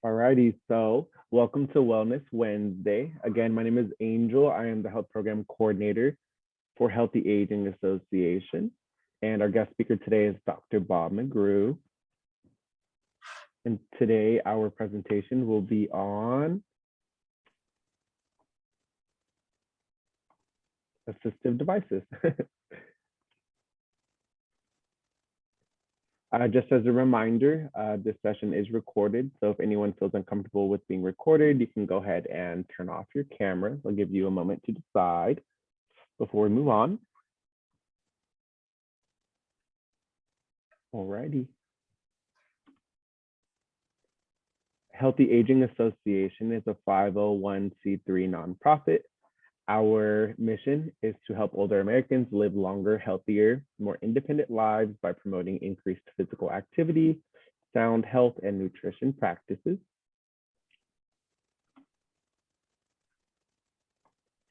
Alrighty, so welcome to Wellness Wednesday. Again, my name is Angel. I am the Health Program Coordinator for Healthy Aging Association. And our guest speaker today is Dr. Bob McGrew. And today our presentation will be on assistive devices. Just as a reminder, this session is recorded. So if anyone feels uncomfortable with being recorded, you can go ahead and turn off your camera. I'll give you a moment to decide before we move on. Alrighty. Healthy Aging Association is a 501c3 nonprofit. Our mission is to help older Americans live longer, healthier, more independent lives by promoting increased physical activity, sound health, and nutrition practices.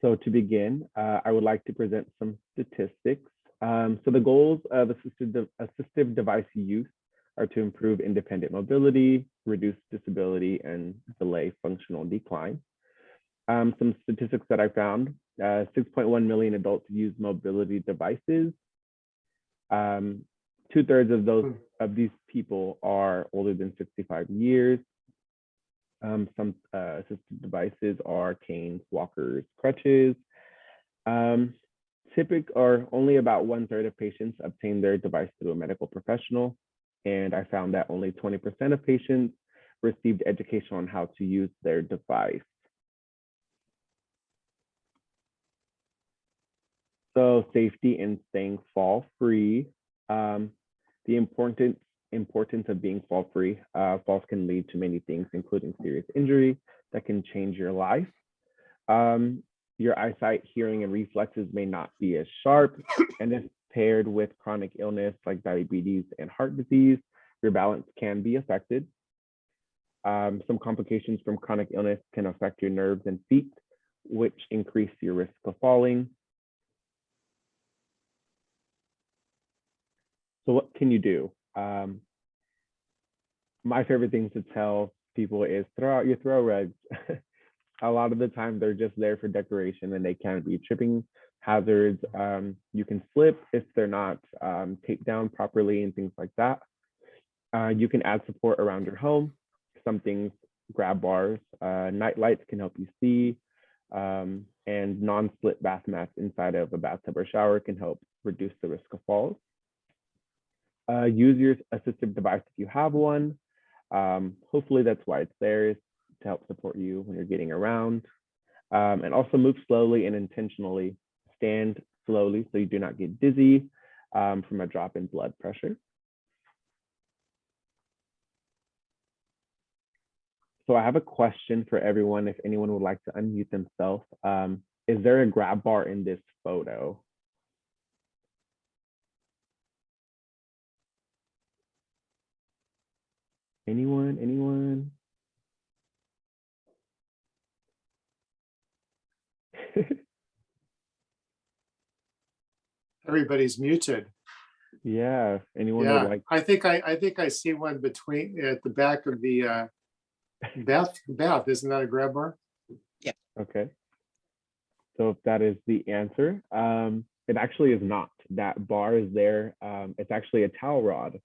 So to begin, I would like to present some statistics. So the goals of assistive device use are to improve independent mobility, reduce disability, and delay functional decline. Some statistics that I found, 6.1 million adults use mobility devices. 2/3 of these people are older than 65 years. Some assistive devices are canes, walkers, crutches. Only about 1/3 of patients obtain their device through a medical professional. And I found that only 20% of patients received education on how to use their device. So safety and staying fall free. The importance of being fall free. Falls can lead to many things, including serious injury that can change your life. Your eyesight, hearing, and reflexes may not be as sharp, and if paired with chronic illness like diabetes and heart disease, your balance can be affected. Some complications from chronic illness can affect your nerves and feet, which increase your risk of falling. So what can you do? My favorite thing to tell people is throw out your throw rugs. A lot of the time they're just there for decoration and they can be tripping hazards. You can slip if they're not taped down properly and things like that. You can add support around your home. Some things, grab bars, night lights can help you see, and non-slip bath mats inside of a bathtub or shower can help reduce the risk of falls. Use your assistive device if you have one. Hopefully that's why it's there, is to help support you when you're getting around. And also move slowly and intentionally. Stand slowly so you do not get dizzy from a drop in blood pressure. So I have a question for everyone, if anyone would like to unmute themselves. Is there a grab bar in this photo? Anyone? Everybody's muted. Yeah, anyone would like. I think I see one between at the back of the bath. Isn't that a grab bar? Yeah. Okay. So if that is the answer, it actually is not. That bar is there. It's actually a towel rod.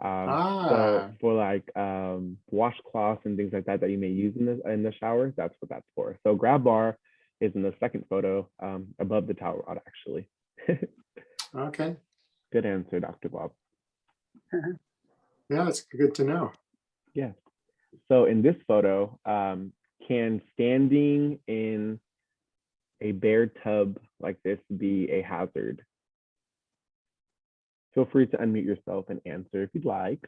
So for like washcloths and things like that you may use in the shower, that's what that's for. So grab bar is in the second photo, above the towel rod actually. Okay. Good answer, Dr. Bob. Yeah, it's good to know. Yeah. So in this photo, can standing in a bare tub like this be a hazard? Feel free to unmute yourself and answer if you'd like.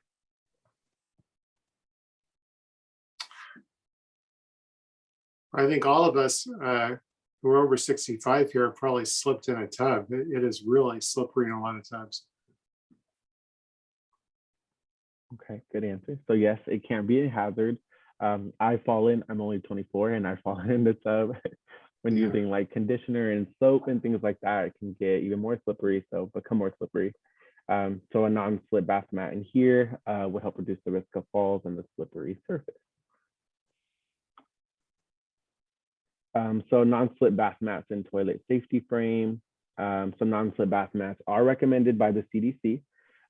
I think all of us who are over 65 here have probably slipped in a tub. It is really slippery in a lot of tubs. Okay, good answer. So yes, it can be a hazard. I've fallen, I'm only 24, and I've fallen in the tub when using like conditioner and soap and things like that. It can get even more slippery, so become more slippery. So a non-slip bath mat in here would help reduce the risk of falls and the slippery surface. So non-slip bath mats and toilet safety frame. Some non-slip bath mats are recommended by the CDC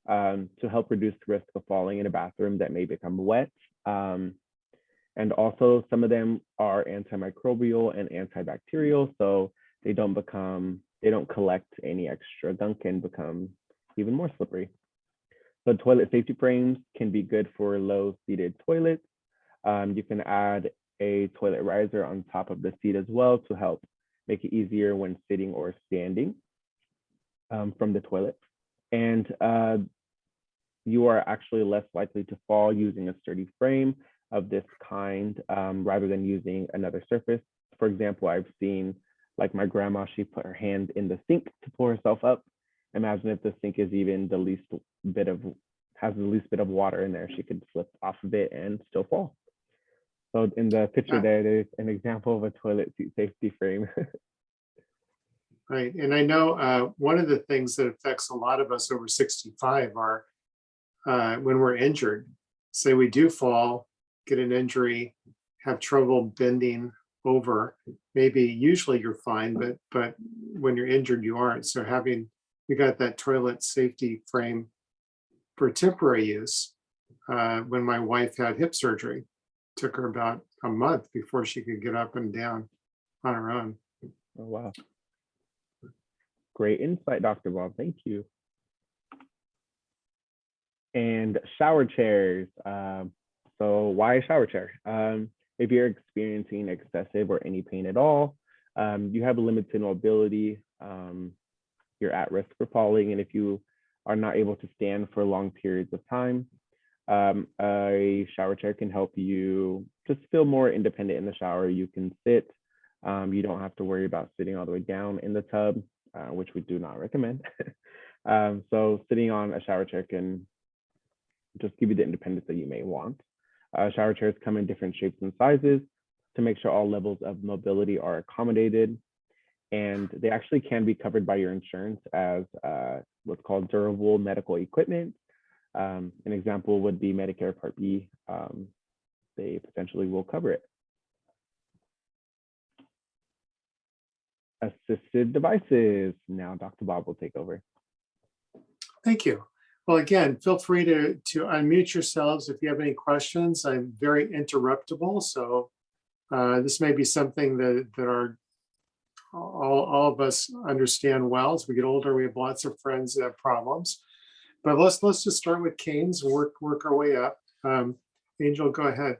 to help reduce the risk of falling in a bathroom that may become wet. And also some of them are antimicrobial and antibacterial, so they don't collect any extra gunk and become even more slippery. So toilet safety frames can be good for low seated toilets. You can add a toilet riser on top of the seat as well to help make it easier when sitting or standing from the toilet. And you are actually less likely to fall using a sturdy frame of this kind rather than using another surface. For example, I've seen like my grandma, she put her hand in the sink to pull herself up. Imagine if the sink is even has the least bit of water in there, she could slip off of it and still fall. So in the picture there's an example of a toilet seat safety frame. Right. And I know one of the things that affects a lot of us over 65 are when we're injured. Say we do fall, get an injury, have trouble bending over. Maybe usually you're fine, but when you're injured, you aren't. So we got that toilet safety frame for temporary use when my wife had hip surgery. Took her about a month before she could get up and down on her own. Oh, wow. Great insight, Dr. Bob. Thank you. And shower chairs. So why a shower chair? If you're experiencing excessive or any pain at all, you have limited mobility, you're at risk for falling, and if you are not able to stand for long periods of time, a shower chair can help you just feel more independent in the shower. You can sit. You don't have to worry about sitting all the way down in the tub, which we do not recommend. So sitting on a shower chair can just give you the independence that you may want. Shower chairs come in different shapes and sizes to make sure all levels of mobility are accommodated. And they actually can be covered by your insurance as what's called durable medical equipment. An example would be Medicare Part B. They potentially will cover it. Assisted devices. Now Dr. Bob will take over. Thank you. Well, again, feel free to unmute yourselves if you have any questions. I'm very interruptible, so this may be something that are all of us understand well. As we get older, we have lots of friends that have problems. But let's just start with canes and work our way up. Angel, go ahead.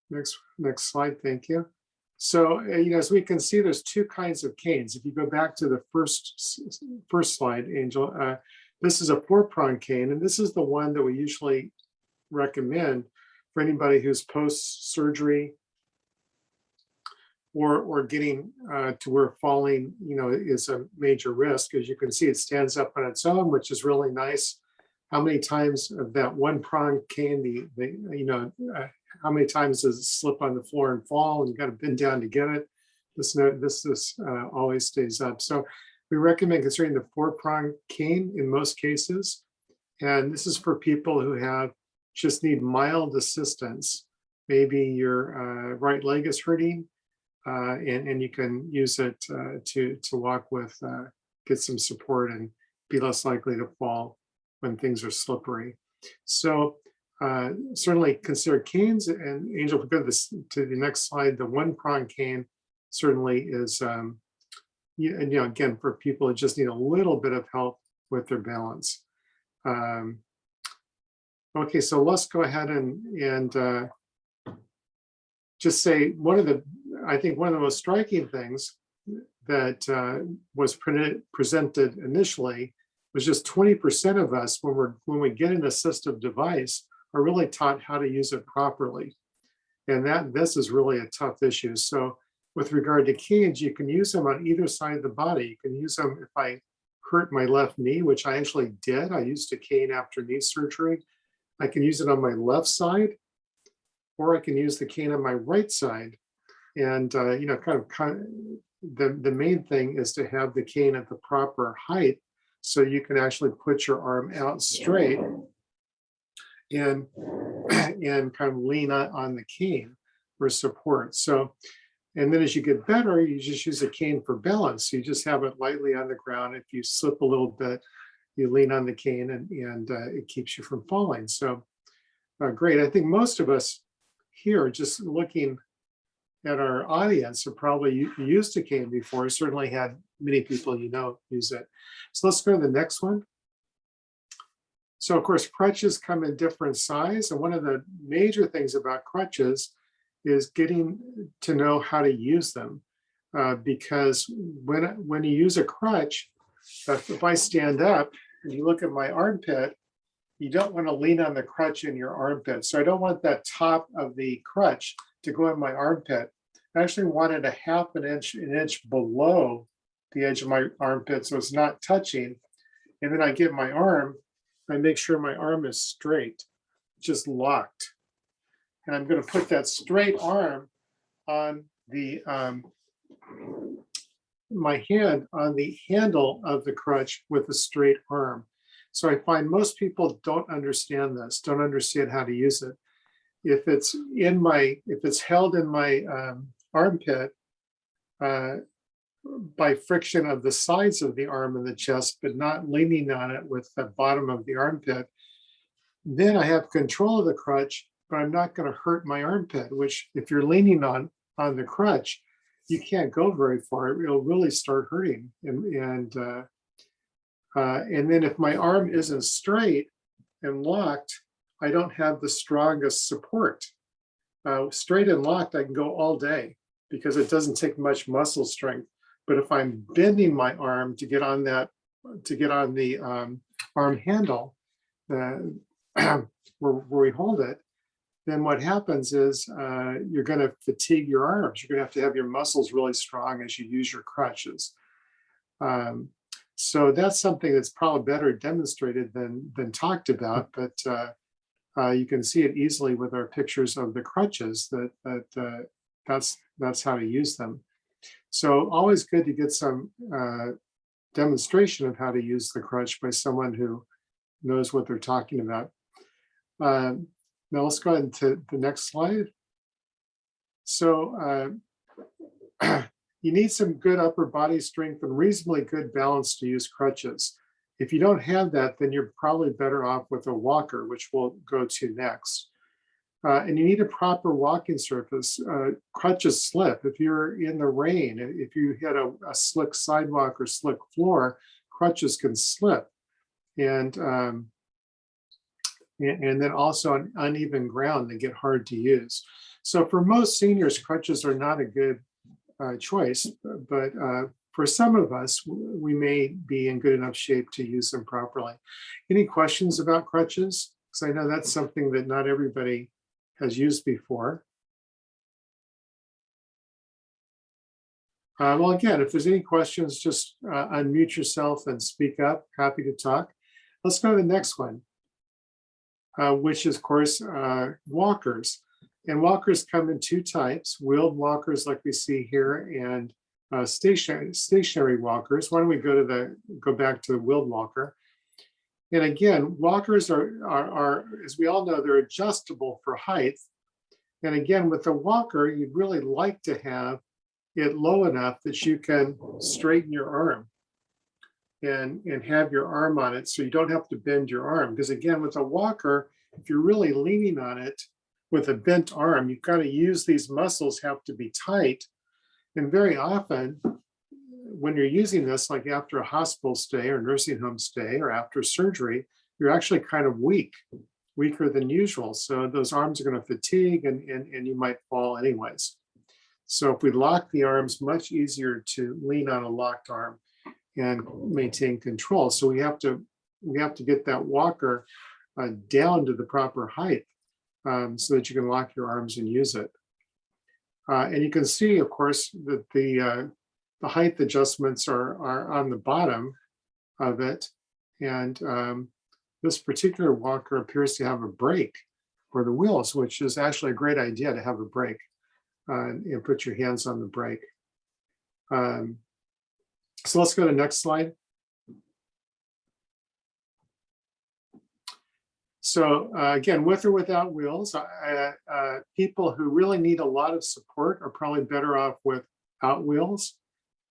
Next slide. Thank you. So, as we can see, there's two kinds of canes. If you go back to the first slide, Angel, this is a 4-prong cane, and this is the one that we usually recommend for anybody who's post-surgery or getting to where falling, is a major risk. As you can see, it stands up on its own, which is really nice. How many times of that 1-prong cane, how many times does it slip on the floor and fall, and you got to bend down to get it? This always stays up. So we recommend considering the 4-prong cane in most cases. And this is for people who just need mild assistance. Maybe your right leg is hurting, and you can use it to walk with, get some support and be less likely to fall when things are slippery. So certainly consider canes. And Angel, if we go to the next slide, the 1-prong cane certainly is, again, for people who just need a little bit of help with their balance. Okay, so let's go ahead and just say I think one of the most striking things that was presented initially was just 20% of us, when we get an assistive device, are really taught how to use it properly. And this is really a tough issue. So with regard to canes, you can use them on either side of the body. You can use them if I hurt my left knee, which I actually did. I used a cane after knee surgery. I can use it on my left side, or I can use the cane on my right side. And the main thing is to have the cane at the proper height, so you can actually put your arm out straight and kind of lean on the cane for support. So And then as you get better, you just use a cane for balance. So you just have it lightly on the ground. If you slip a little bit, you lean on the cane and it keeps you from falling. So great. I think most of us here, just looking at our audience, have probably used a cane before. Certainly had many people use it. So let's go to the next one. So of course, crutches come in different size. And one of the major things about crutches is getting to know how to use them. Because when you use a crutch, if I stand up and you look at my armpit, you don't want to lean on the crutch in your armpit. So I don't want that top of the crutch to go in my armpit. I actually want it an inch below the edge of my armpit, so it's not touching. And then I get my arm, I make sure my arm is straight, just locked. And I'm going to put that straight arm on the my hand on the handle of the crutch with a straight arm. So I find most people don't understand this, don't understand how to use it. If it's held in my armpit by friction of the sides of the arm and the chest, but not leaning on it with the bottom of the armpit, then I have control of the crutch, but I'm not going to hurt my armpit, which if you're leaning on the crutch, you can't go very far. It'll really start hurting. And then if my arm isn't straight and locked, I don't have the strongest support. Straight and locked, I can go all day because it doesn't take much muscle strength. But if I'm bending my arm to get on the arm handle, where we hold it, then what happens is you're going to fatigue your arms. You're going to have your muscles really strong as you use your crutches. So that's something that's probably better demonstrated than talked about, but you can see it easily with our pictures of the crutches that's how to use them. So always good to get some demonstration of how to use the crutch by someone who knows what they're talking about. Now let's go ahead to the next slide. So you need some good upper body strength and reasonably good balance to use crutches. If you don't have that, then you're probably better off with a walker, which we'll go to next. And you need a proper walking surface. Crutches slip. If you're in the rain, if you hit a slick sidewalk or slick floor, crutches can slip. And then also on uneven ground, they get hard to use. So for most seniors, crutches are not a good choice, but for some of us, we may be in good enough shape to use them properly. Any questions about crutches? Because I know that's something that not everybody has used before. Well, again, if there's any questions, just unmute yourself and speak up. Happy to talk. Let's go to the next one, which is, of course, walkers. And walkers come in two types: wheeled walkers, like we see here, and stationary walkers. Why don't we go back to the wheeled walker? And again, walkers are, as we all know, they're adjustable for height. And again, with the walker, you'd really like to have it low enough that you can straighten your arm and have your arm on it, so you don't have to bend your arm. Because again, with a walker, if you're really leaning on it with a bent arm, you've got to use these muscles, have to be tight. And very often, when you're using this, like after a hospital stay or nursing home stay or after surgery, you're actually kind of weaker than usual. So those arms are going to fatigue and you might fall anyways. So if we lock the arms, much easier to lean on a locked arm and maintain control. So we have to get that walker down to the proper height so that you can lock your arms and use it. And you can see, of course, that the height adjustments are on the bottom of it. And this particular walker appears to have a brake for the wheels, which is actually a great idea to have a brake and put your hands on the brake. So let's go to the next slide. So again, with or without wheels, people who really need a lot of support are probably better off without wheels,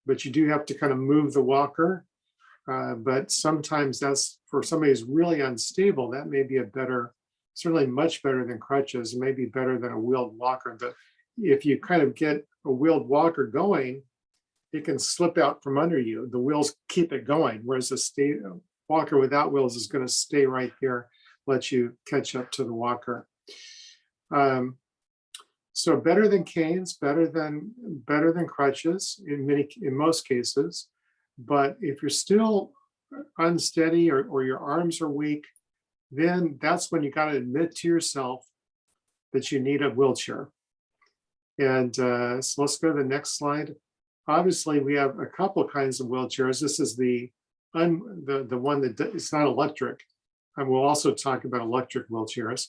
but you do have to kind of move the walker. But sometimes that's for somebody who's really unstable, that may be a better, certainly much better than crutches, maybe better than a wheeled walker. But if you kind of get a wheeled walker going, it can slip out from under you. The wheels keep it going, whereas a walker without wheels is going to stay right there, let you catch up to the walker. So better than canes, better than crutches in most cases. But if you're still unsteady or your arms are weak, then that's when you got to admit to yourself that you need a wheelchair. And so let's go to the next slide. Obviously, we have a couple kinds of wheelchairs. This is the one that it's not electric. And we'll also talk about electric wheelchairs.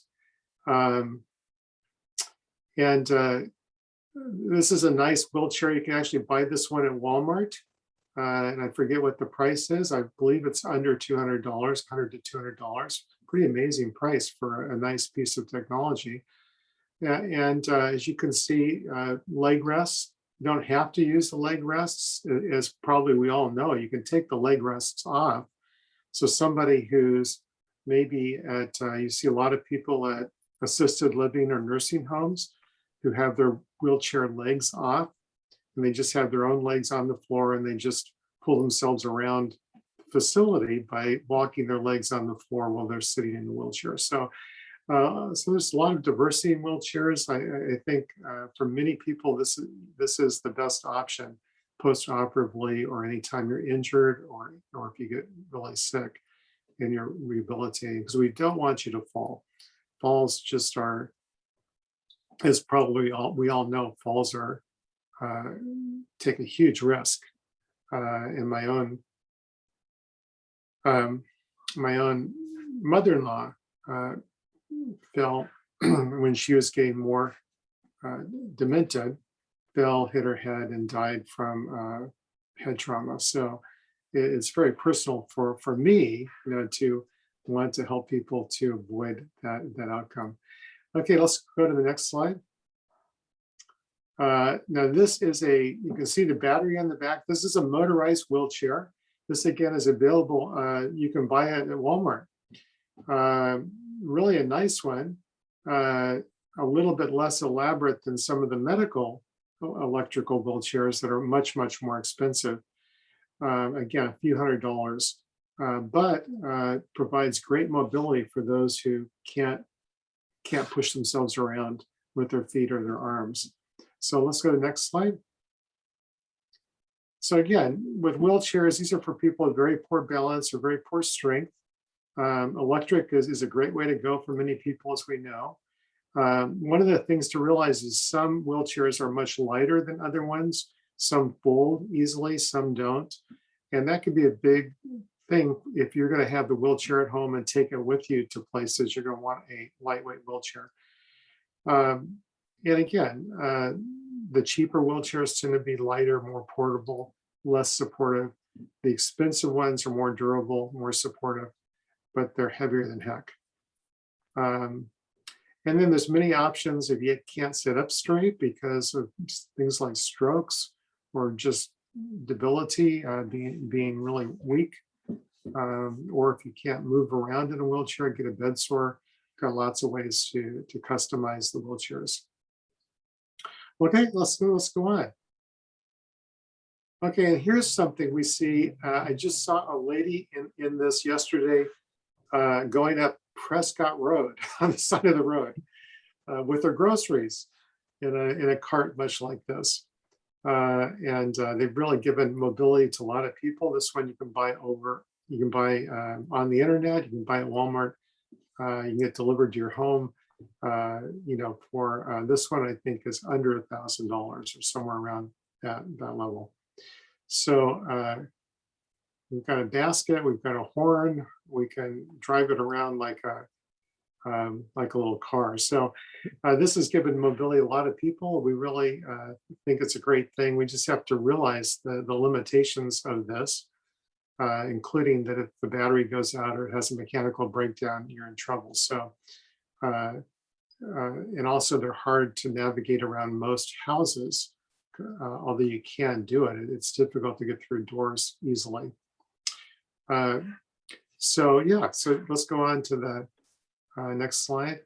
This is a nice wheelchair. You can actually buy this one at Walmart. And I forget what the price is. I believe it's under $200, $100 to $200. Pretty amazing price for a nice piece of technology. And as you can see, leg rests. You don't have to use the leg rests, as probably we all know. You can take the leg rests off. So somebody who's maybe at, you see a lot of people at assisted living or nursing homes who have their wheelchair legs off, and they just have their own legs on the floor, and they just pull themselves around the facility by walking their legs on the floor while they're sitting in the wheelchair. So there's a lot of diversity in wheelchairs. I think for many people, this is the best option post-operatively or anytime you're injured or if you get really sick and you're rehabilitating, because we don't want you to fall. Falls just are, as probably we all know, falls are take a huge risk. In my own mother-in-law fell when she was getting more demented, fell, hit her head, and died from head trauma. So it's very personal for me, to want to help people to avoid that outcome. Okay, let's go to the next slide. Now this is you can see the battery on the back. This is a motorized wheelchair. This again is available. You can buy it at Walmart. Really a nice one. A little bit less elaborate than some of the medical electrical wheelchairs that are much, much more expensive. Again, a few $100s, but provides great mobility for those who can't push themselves around with their feet or their arms. So let's go to the next slide. So again, with wheelchairs, these are for people with very poor balance or very poor strength. Electric is a great way to go for many people, as we know. One of the things to realize is some wheelchairs are much lighter than other ones. Some fold easily, some don't. And that could be a big thing if you're going to have the wheelchair at home and take it with you to places. You're going to want a lightweight wheelchair. And again, the cheaper wheelchairs tend to be lighter, more portable, less supportive. The expensive ones are more durable, more supportive, but they're heavier than heck. And then there's many options if you can't sit up straight because of things like strokes or just debility, being really weak, or if you can't move around in a wheelchair, get a bed sore. Got lots of ways to customize the wheelchairs. Okay, let's go on. Okay, and here's something we see. I just saw a lady in this yesterday going up Prescott Road on the side of the road with her groceries in a cart much like this. And they've really given mobility to a lot of people. This one you can buy on the internet, you can buy at Walmart, you can get delivered to your home. For this one, I think is under $1,000 or somewhere around that level. So we've got a basket, we've got a horn, we can drive it around like a little car. So this has given mobility to a lot of people. We really think it's a great thing. We just have to realize the limitations of this. including that if the battery goes out or it has a mechanical breakdown, you're in trouble. So, and also they're hard to navigate around most houses, although you can do it. It's difficult to get through doors easily. So yeah, so let's go on to the next slide.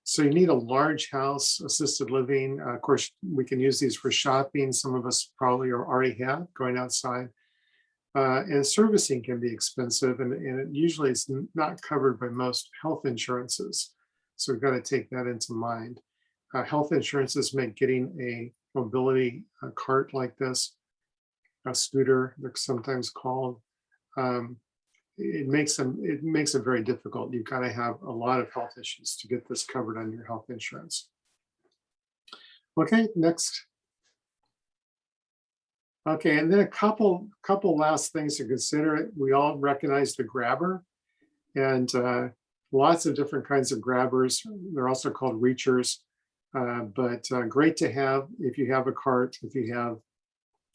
So you need a large house, assisted living. Of course, we can use these for shopping. Some of us probably already have going outside. And servicing can be expensive, and it usually is not covered by most health insurances. So we've got to take that into mind. Health insurances make getting a mobility cart like this, a scooter, they're sometimes called, it makes it very difficult. You've got to have a lot of health issues to get this covered on your health insurance. Okay, next. Okay, and then a couple last things to consider. We all recognize the grabber, and lots of different kinds of grabbers. They're also called reachers, but great to have if you have a cart, if you have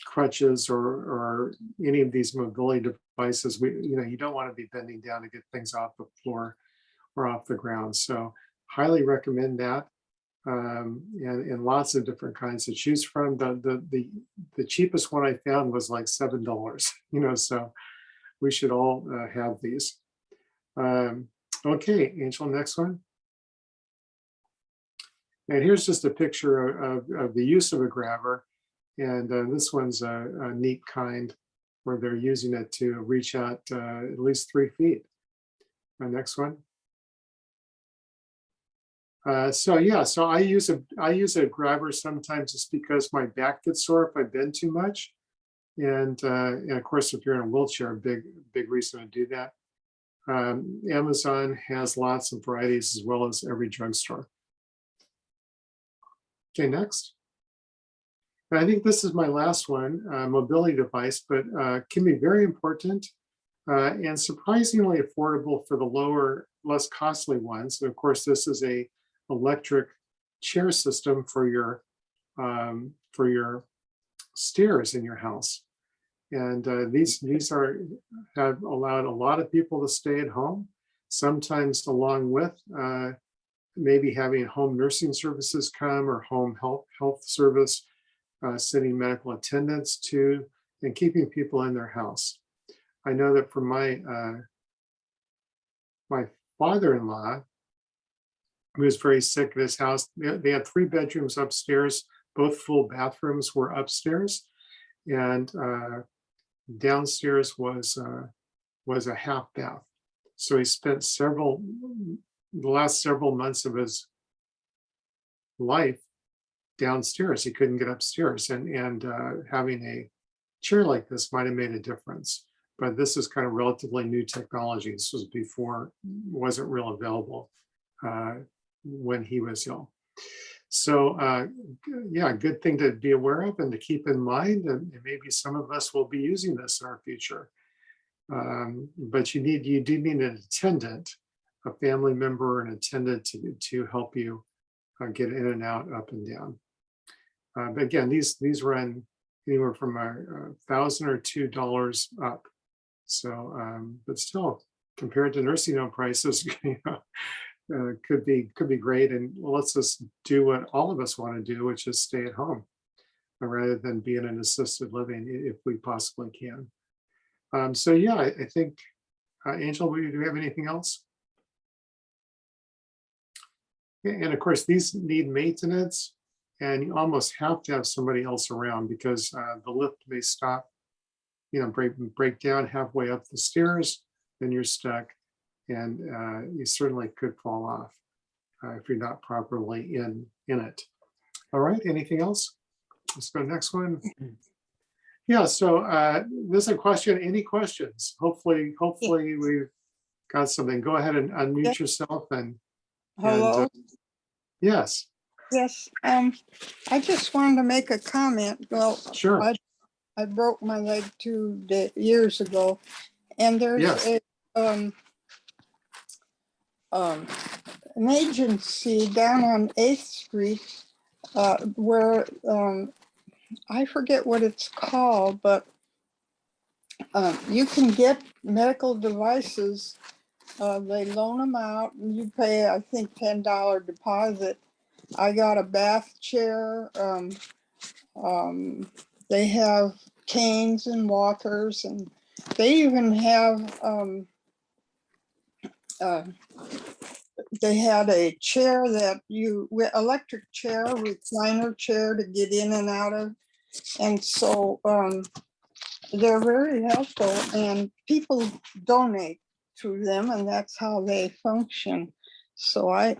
crutches or any of these mobility devices. You don't want to be bending down to get things off the floor or off the ground. So highly recommend that. And lots of different kinds to choose from. The cheapest one I found was like $7, so we should all have these. Okay, Angel, next one. And here's just a picture of the use of a grabber. And this one's a neat kind where they're using it to reach out at least 3 feet. Next one. So yeah, so I use a grabber sometimes just because my back gets sore if I bend too much, and of course if you're in a wheelchair, big reason to do that. Amazon has lots of varieties as well as every drugstore. Okay, next. And I think this is my last one, mobility device, but can be very important and surprisingly affordable for the lower, less costly ones. And of course, this is a electric chair system for your stairs in your house, and these have allowed a lot of people to stay at home, sometimes along with maybe having home nursing services come or home health service, sending medical attendants to, and keeping people in their house. I know that for my father-in-law, who was very sick at his house. They had 3 bedrooms upstairs, both full bathrooms were upstairs, and downstairs was a half bath. So he spent the last several months of his life downstairs. He couldn't get upstairs, and having a chair like this might have made a difference. But this is kind of relatively new technology. This was before, wasn't real available when he was ill. So yeah, good thing to be aware of and to keep in mind, and maybe some of us will be using this in our future. But you do need an attendant, a family member, an attendant to help you get in and out, up and down. But again, these run anywhere from $1,000 or $2 up. So, but still, compared to nursing home prices, could be great, and lets us do what all of us want to do, which is stay at home rather than be in an assisted living if we possibly can. So yeah, I think, Angel, do we have anything else? And of course, these need maintenance, and you almost have to have somebody else around because the lift may stop, break down halfway up the stairs, then you're stuck. And you certainly could fall off if you're not properly in it. All right, anything else? Let's go to the next one. Yeah, so there's a question. Any questions? Hopefully we've got something. Go ahead and unmute yourself and Hello. Yes. Yes. I just wanted to make a comment. Well, Sure. I broke my leg 2 years ago, and there's Yes. an agency down on 8th Street where I forget what it's called, but You can get medical devices. They loan them out and you pay, I think, $10 deposit. I got a bath chair. They have canes and walkers, and they even have, they had a chair that electric chair, recliner chair to get in and out of. And so they're very helpful, and people donate to them, and that's how they function. So I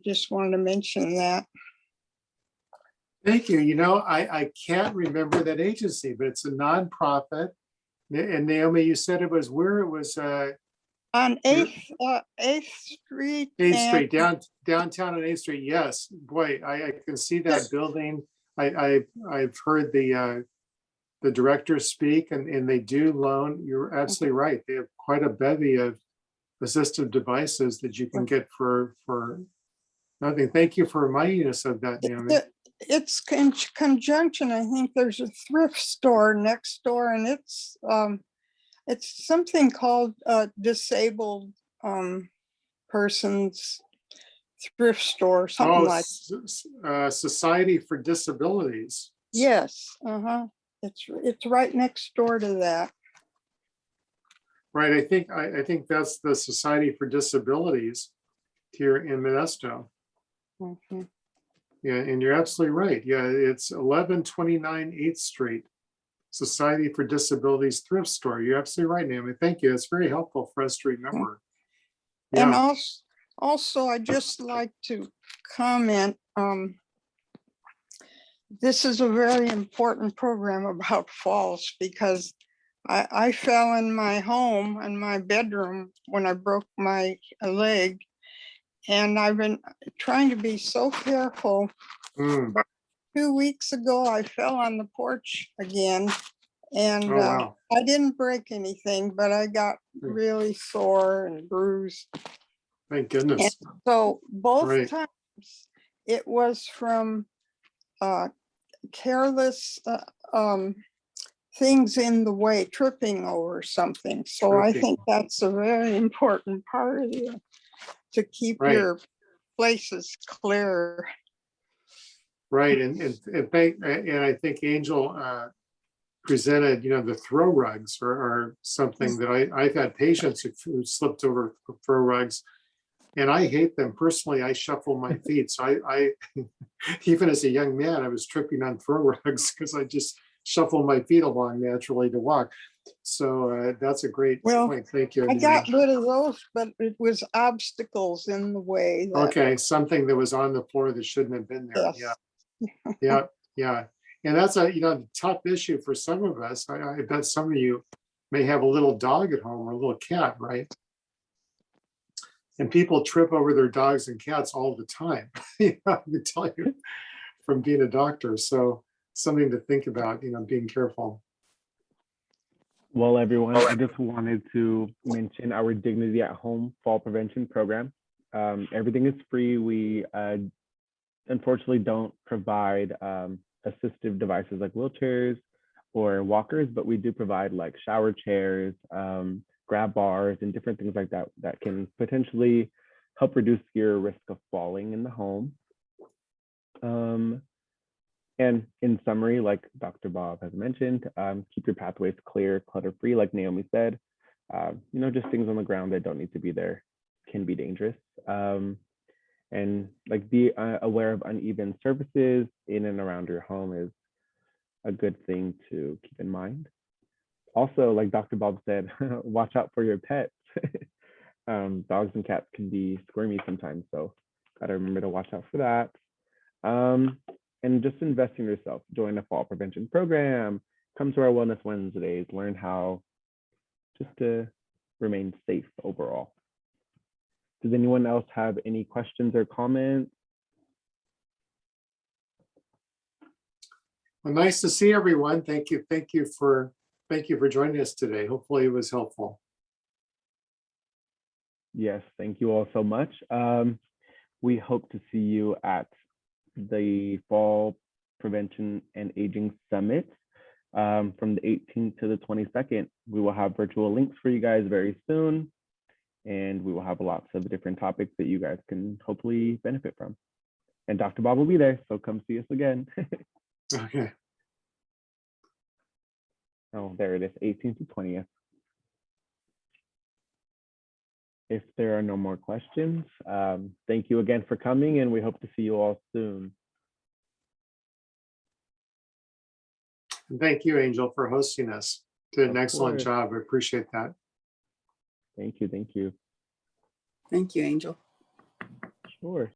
just wanted to mention that. Thank you. You know, I can't remember that agency, but it's a nonprofit. And Naomi, you said it was where? It was On 8th Street. 8th Street, downtown on 8th Street. Yes, boy, I can see that building. I've heard the directors speak, and they do loan. You're absolutely right. They have quite a bevy of assistive devices that you can get for nothing. Thank you for reminding us of that, Naomi. It's in conjunction. I think there's a thrift store next door, and it's something called disabled persons thrift store, something like. Society for Disabilities. Yes, it's right next door to that. Right, I think that's the Society for Disabilities here in Modesto. Mm-hmm. Yeah, and you're absolutely right. Yeah, it's 1129 8th Street, Society for Disabilities thrift store. You're absolutely right, Naomi. Thank you. It's very helpful for us to remember. And Yeah. also, I'd just like to comment, this is a very important program about falls, because I fell in my home, in my bedroom, when I broke my leg. And I've been trying to be so careful. But 2 weeks ago, I fell on the porch again, and wow. I didn't break anything, but I got really sore and bruised. Thank goodness. And so both Right. times it was from careless things in the way, tripping over something. So I think that's a very important part of it, to keep your places clear. Right, and I think Angel presented, you know, the throw rugs are something that I've had patients who slipped over throw rugs, and I hate them personally. I shuffle my feet, so I even as a young man, I was tripping on throw rugs because I just shuffle my feet along naturally to walk. So that's a great point. Thank you. I got rid of those, but it was obstacles in the way. Okay, something that was on the floor that shouldn't have been there. Yes. Yeah. And that's a tough issue for some of us. I bet some of you may have a little dog at home or a little cat, right? And people trip over their dogs and cats all the time. I can tell you from being a doctor. So something to think about, being careful. Well, everyone, I just wanted to mention our Dignity at Home fall prevention program. Everything is free. We unfortunately don't provide assistive devices like wheelchairs or walkers, but we do provide like shower chairs, grab bars, and different things like that that can potentially help reduce your risk of falling in the home. And in summary, like Dr. Bob has mentioned, keep your pathways clear, clutter-free, like Naomi said. Just things on the ground that don't need to be there can be dangerous. And like be aware of uneven surfaces in and around your home is a good thing to keep in mind. Also, like Dr. Bob said, watch out for your pets. Dogs and cats can be squirmy sometimes, so gotta remember to watch out for that. And just invest in yourself. Join a fall prevention program. Come to our Wellness Wednesdays. Learn how just to remain safe overall. Does anyone else have any questions or comments? Well, nice to see everyone. Thank you for joining us today. Hopefully it was helpful. Yes, thank you all so much. We hope to see you at the Fall Prevention and Aging Summit from the 18th to the 22nd. We will have virtual links for you guys very soon, and we will have lots of different topics that you guys can hopefully benefit from. And Dr. Bob will be there, so come see us again. Okay. Oh, there it is, 18th to 20th. If there are no more questions, thank you again for coming, and we hope to see you all soon. Thank you, Angel, for hosting us. Did an Of excellent course. job. I appreciate that. Thank you, thank you. Thank you, Angel. Sure.